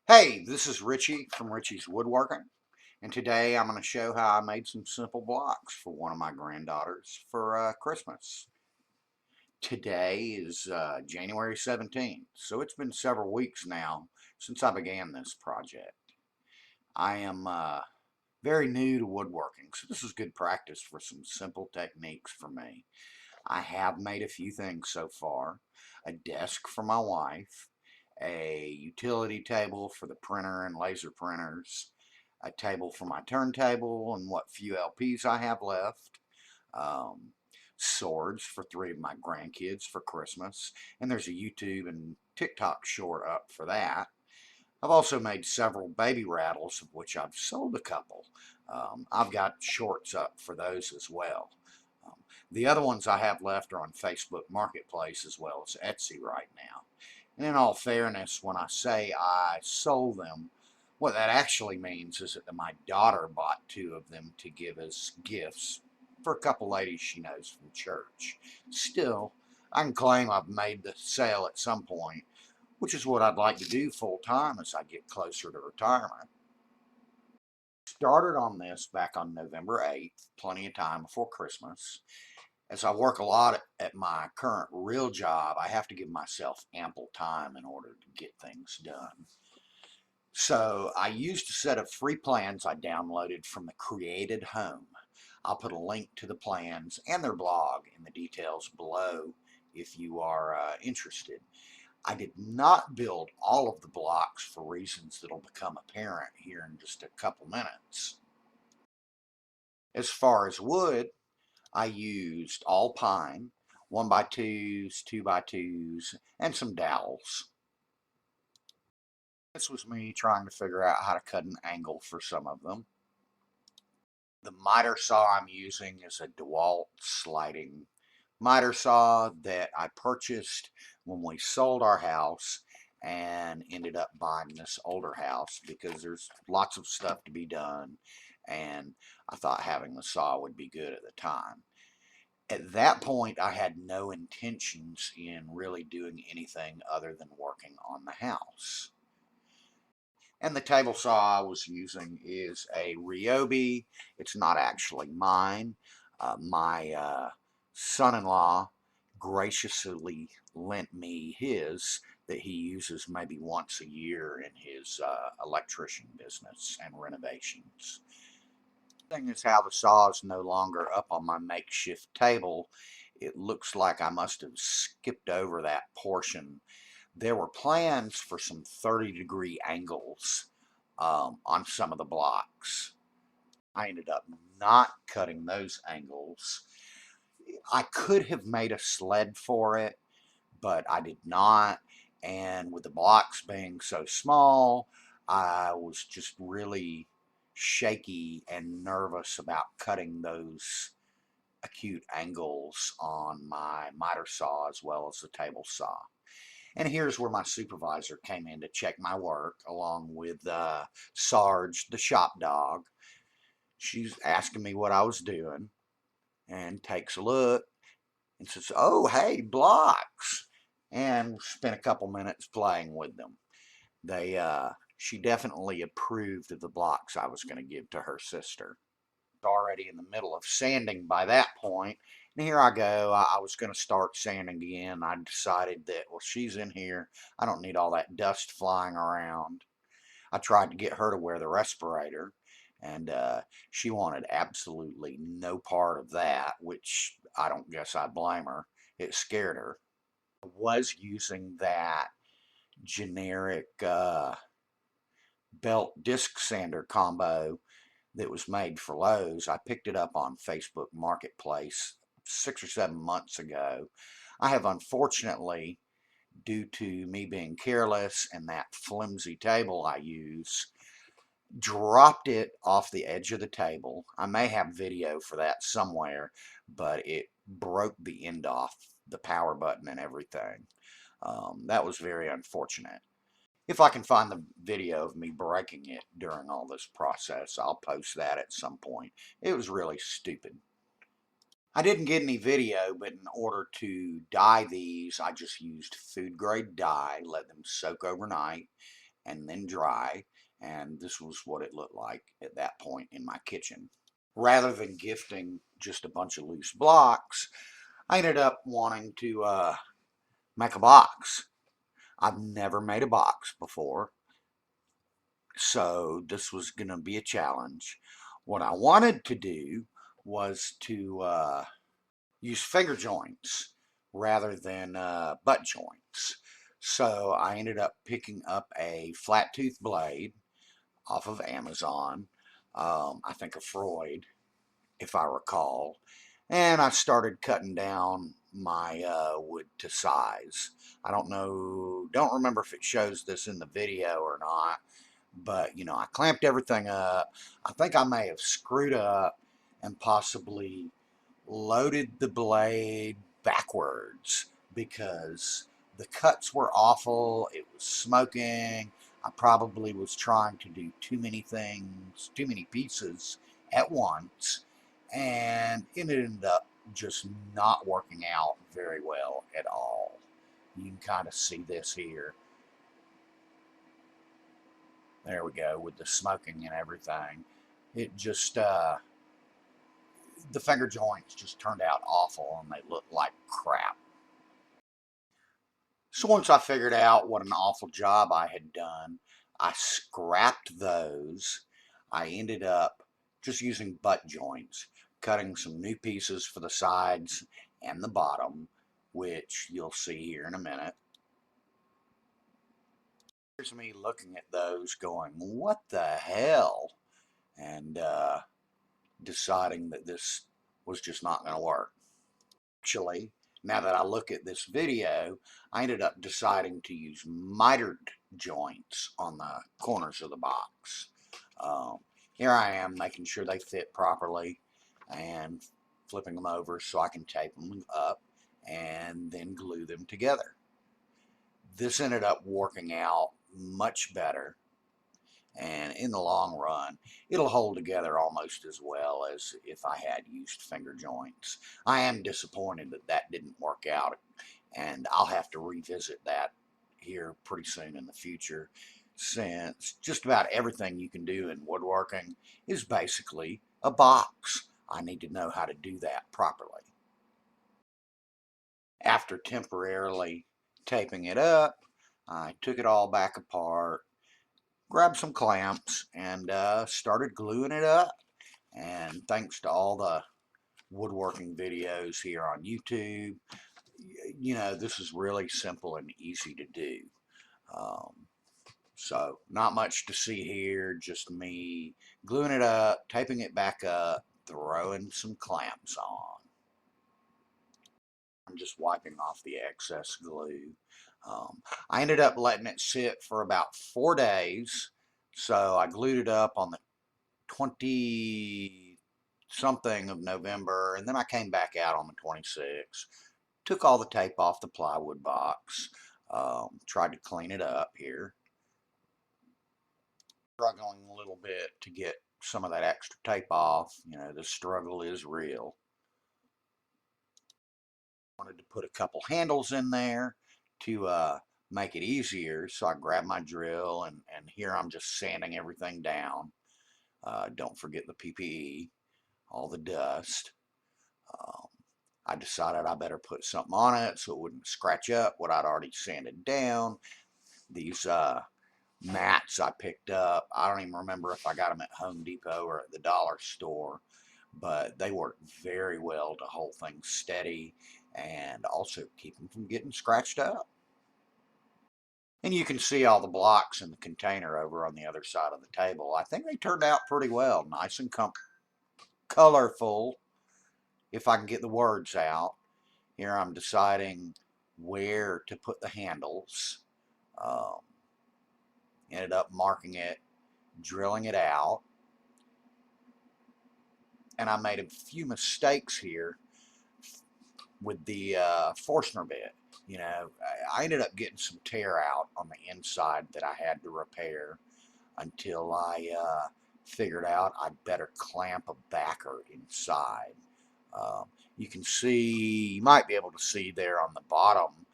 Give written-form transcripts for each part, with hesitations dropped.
Hey, this is Richie from Richie's Woodworking, and today I'm going to show how I made some simple blocks for one of my granddaughters for Christmas. Today is January 17th, so it's been several weeks now since I began this project. I am very new to woodworking, so this is good practice for some simple techniques for me. I have made a few things so far. A desk for my wife, a utility table for the printer and laser printers, a table for my turntable and what few LPs I have left, um, swords for three of my grandkids for Christmas, and there's a YouTube and TikTok short up for that. I've also made several baby rattles, of which I've sold a couple. I've got shorts up for those as well. Um, the other ones I have left are on Facebook Marketplace as well as Etsy right now. And in all fairness, when I say I sold them, what that actually means is that my daughter bought two of them to give as gifts for a couple ladies she knows from church. Still, I can claim I've made the sale at some point, which is what I'd like to do full time as I get closer to retirement. Started on this back on November 8th, plenty of time before Christmas. As I work a lot at my current real job, I have to give myself ample time in order to get things done. So I used a set of free plans I downloaded from the Created Home. I'll put a link to the plans and their blog in the details below if you are interested. I did not build all of the blocks for reasons that'll become apparent here in just a couple minutes. As far as wood, I used all pine, 1x2s, 2x2s, and some dowels. This was me trying to figure out how to cut an angle for some of them. The miter saw I'm using is a DeWalt sliding miter saw that I purchased when we sold our house and ended up buying this older house because there's lots of stuff to be done, and I thought having the saw would be good at the time. At that point, I had no intentions in really doing anything other than working on the house. And the table saw I was using is a Ryobi. It's not actually mine. My son-in-law graciously lent me his that he uses maybe once a year in his electrician business and renovations. The thing is how the saw is no longer up on my makeshift table. It looks like I must have skipped over that portion. There were plans for some 30-degree angles on some of the blocks. I ended up not cutting those angles. I could have made a sled for it, but I did not. And with the blocks being so small, I was just really shaky and nervous about cutting those acute angles on my miter saw as well as the table saw. And here's where my supervisor came in to check my work, along with Sarge, the shop dog. She's asking me what I was doing and takes a look and says, "Oh, hey, blocks." And spent a couple minutes playing with them. She definitely approved of the blocks I was going to give to her sister. Already in the middle of sanding by that point. And here I go. I was going to start sanding again. I decided that, well, she's in here. I don't need all that dust flying around. I tried to get her to wear the respirator, and she wanted absolutely no part of that, which I don't guess I blame her. It scared her. I was using that generic belt disc sander combo that was made for Lowe's. I picked it up on Facebook Marketplace 6 or 7 months ago. I have unfortunately, due to me being careless and that flimsy table I use, dropped it off the edge of the table. I may have video for that somewhere, but it broke the end off the power button and everything. That was very unfortunate. If I can find the video of me breaking it during all this process, I'll post that at some point. It was really stupid. I didn't get any video, but in order to dye these, I just used food grade dye, let them soak overnight, and then dry. And this was what it looked like at that point in my kitchen. Rather than gifting just a bunch of loose blocks, I ended up wanting to make a box. I've never made a box before, so this was going to be a challenge. What I wanted to do was to use finger joints rather than butt joints. So I ended up picking up a flat tooth blade off of Amazon, I think a Freud, if I recall, and I started cutting down my wood to size. I don't remember if it shows this in the video or not, but I clamped everything up. I think I may have screwed up and possibly loaded the blade backwards because the cuts were awful. It was smoking. I probably was trying to do too many things, too many pieces at once, and it ended up just not working out very well at all. You can kind of see this here. There we go, with the smoking and everything. It just, the finger joints just turned out awful and they looked like crap. So once I figured out what an awful job I had done, I scrapped those. I ended up just using butt joints, cutting some new pieces for the sides and the bottom, which you'll see here in a minute. Here's me looking at those going, what the hell? And deciding that this was just not going to work. Actually, now that I look at this video, I ended up deciding to use mitered joints on the corners of the box. Um, Here I am making sure they fit properly and flipping them over so I can tape them up and then glue them together. This ended up working out much better, and in the long run it'll hold together almost as well as if I had used finger joints. I am disappointed that that didn't work out, and I'll have to revisit that here pretty soon in the future, since just about everything you can do in woodworking is basically a box. I need to know how to do that properly. After temporarily taping it up, I took it all back apart, grabbed some clamps, and started gluing it up. And thanks to all the woodworking videos here on YouTube, this is really simple and easy to do. Um, so not much to see here, just me gluing it up, taping it back up, throwing some clamps on. I'm just wiping off the excess glue. I ended up letting it sit for about 4 days. So I glued it up on the 20 something of November, and then I came back out on the 26th, took all the tape off the plywood box, tried to clean it up here. Struggling a little bit to get some of that extra tape off. The struggle is real. Wanted to put a couple handles in there to make it easier, so I grabbed my drill, and here I'm just sanding everything down. Don't forget the PPE, all the dust. Um, I decided I better put something on it so it wouldn't scratch up what I'd already sanded down. These mats I picked up, I don't even remember if I got them at Home Depot or at the dollar store, but they work very well to hold things steady and also keep them from getting scratched up. And you can see all the blocks in the container over on the other side of the table. I think they turned out pretty well, nice and colorful, if I can get the words out. Here I'm deciding where to put the handles. Um, Ended up marking it, drilling it out, and I made a few mistakes here with the Forstner bit. I ended up getting some tear out on the inside that I had to repair until I figured out I'd better clamp a backer inside. Um, you can see, you might be able to see there on the bottom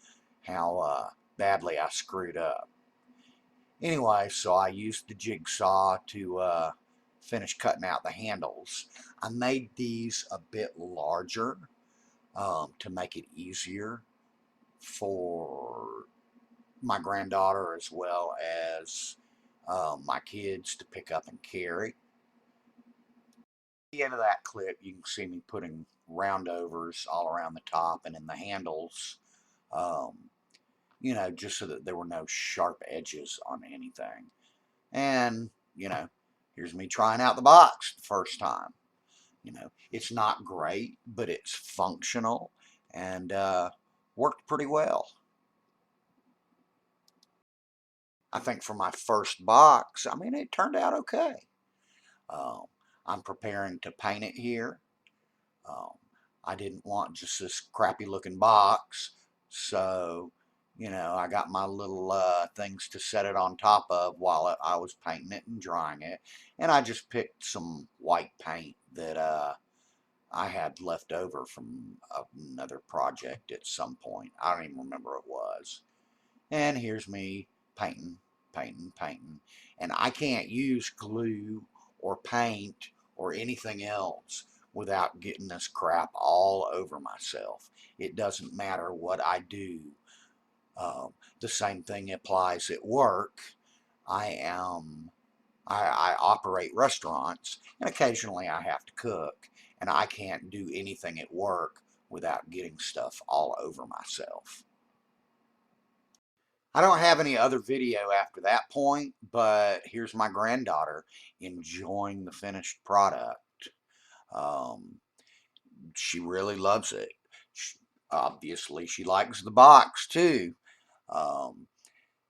how badly I screwed up. Anyway, so I used the jigsaw to finish cutting out the handles. I made these a bit larger to make it easier for my granddaughter as well as my kids to pick up and carry. At the end of that clip, you can see me putting roundovers all around the top and in the handles, um, just so that there were no sharp edges on anything. And, here's me trying out the box the first time. It's not great, but it's functional and worked pretty well. I think for my first box, I mean, it turned out okay. Um, I'm preparing to paint it here. Um, I didn't want just this crappy looking box, so I got my little things to set it on top of while I was painting it and drying it, and I just picked some white paint that I had left over from another project at some point. I don't even remember what it was. And here's me painting, painting, painting. And I can't use glue or paint or anything else without getting this crap all over myself. It doesn't matter what I do. The same thing applies at work. I am I operate restaurants, and occasionally I have to cook, and I can't do anything at work without getting stuff all over myself. I don't have any other video after that point, but here's my granddaughter enjoying the finished product. Um, she really loves it. Obviously, she likes the box too. Um,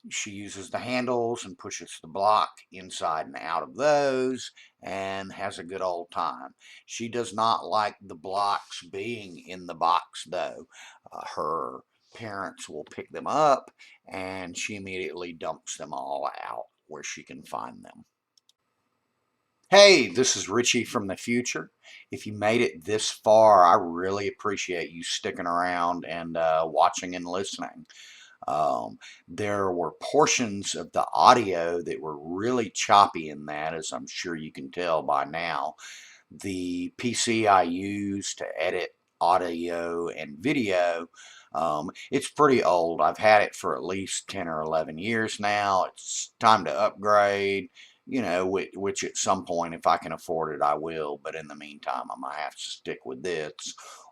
She uses the handles and pushes the block inside and out of those and has a good old time. She does not like the blocks being in the box though. Her parents will pick them up and she immediately dumps them all out where she can find them. Hey, this is Richie from the future. If you made it this far, I really appreciate you sticking around and watching and listening. Um, there were portions of the audio that were really choppy in that, as I'm sure you can tell by now. The PC I use to edit audio and video, it's pretty old. I've had it for at least 10 or 11 years now. It's time to upgrade, which at some point, if I can afford it, I will. But in the meantime, I might have to stick with this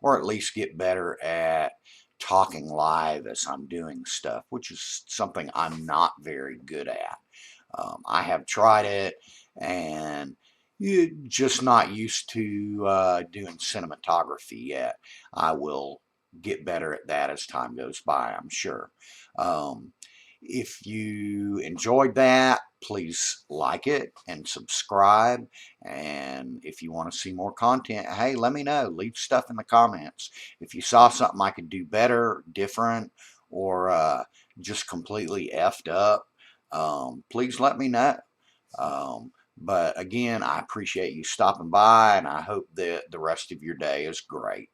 or at least get better at talking live as I'm doing stuff, which is something I'm not very good at. I have tried it and you're just not used to doing cinematography yet. I will get better at that as time goes by, I'm sure. Um, if you enjoyed that, please like it and subscribe. And if you want to see more content, hey, let me know. Leave stuff in the comments. If you saw something I could do better, different, or just completely effed up, please let me know. But again, I appreciate you stopping by, and I hope that the rest of your day is great.